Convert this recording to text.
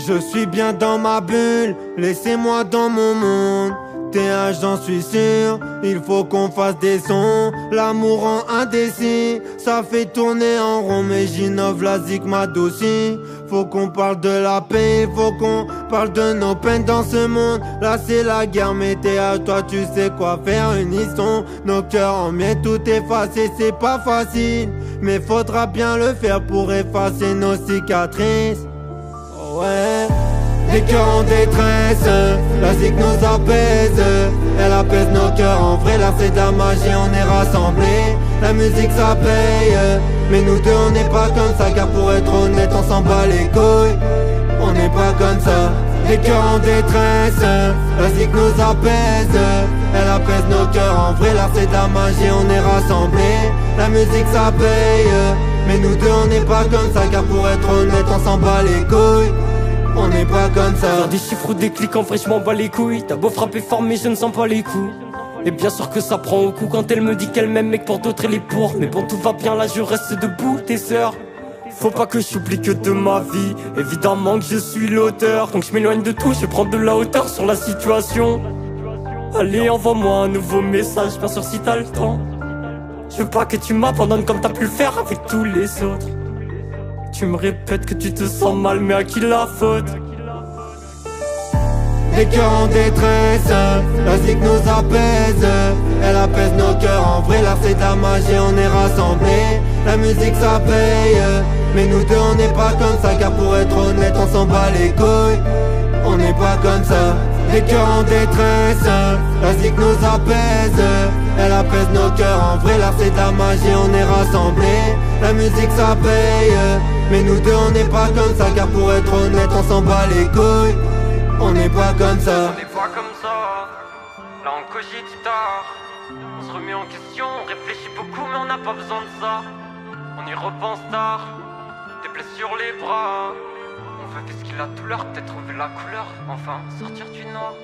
Je suis bien dans ma bulle, laissez-moi dans mon monde. TH, j'en suis sûr, il faut qu'on fasse des sons. L'amour rend indécis, ça fait tourner en rond. Mais j'innove, la zik m'adoucit. Faut qu'on parle de la paix, faut qu'on parle de nos peines dans ce monde. Là c'est la guerre, mais TH, toi tu sais quoi faire, unissons nos cœurs en miettes, tout effacé, c'est pas facile. Mais faudra bien le faire pour effacer nos cicatrices. Ouais. Des cœurs en détresse, la zik nous apaise. Elle apaise nos cœurs, en vrai là c'est de la magie, on est rassemblés. La musique ça paye, mais nous deux on n'est pas comme ça. Car pour être honnête on s'en bat les couilles, on n'est pas comme ça. Des cœurs en détresse, la zik nous apaise. Elle apaise nos cœurs, en vrai là c'est de la magie, on est rassemblés. La musique ça paye, mais nous deux on n'est pas comme ça. Car pour être honnête on s'en bat les couilles, on n'est pas comme ça. Faire des chiffres ou des clics, en vrai je m'en bats les couilles. T'as beau frapper fort mais je ne sens pas les coups. Et bien sûr que ça prend au coup quand elle me dit qu'elle m'aime mais que pour d'autres elle est pour. Mais bon tout va bien là je reste debout tes sœurs. Faut pas que j'oublie que de ma vie, évidemment que je suis l'auteur. Donc je m'éloigne de tout, je prends de la hauteur sur la situation. Allez envoie-moi un nouveau message, bien sûr si t'as le temps. Je veux pas que tu m'abandonnes comme t'as pu le faire avec tous les autres. Tu me répètes que tu te sens mal, mais à qui la faute? Des cœurs en détresse, la zik nous apaise. Elle apaise nos cœurs, en vrai là c'est de la magie, on est rassemblés. La musique ça paye, mais nous deux on n'est pas comme ça. Car pour être honnête on s'en bat les couilles, on n'est pas comme ça. Des cœurs en détresse, la zik nous apaise. Elle apaise nos cœurs, en vrai là c'est de la magie, on est rassemblés. La musique ça paye, mais nous deux on n'est pas comme ça. Car pour être honnête on s'en bat les couilles, on n'est pas comme ça. On n'est pas comme ça, là on cogite tard. On se remet en question, on réfléchit beaucoup mais on n'a pas besoin de ça. On y repense tard, des plaies sur les bras. On veut qu'est-ce qu'il a douleur, peut-être trouver la couleur, enfin sortir du noir.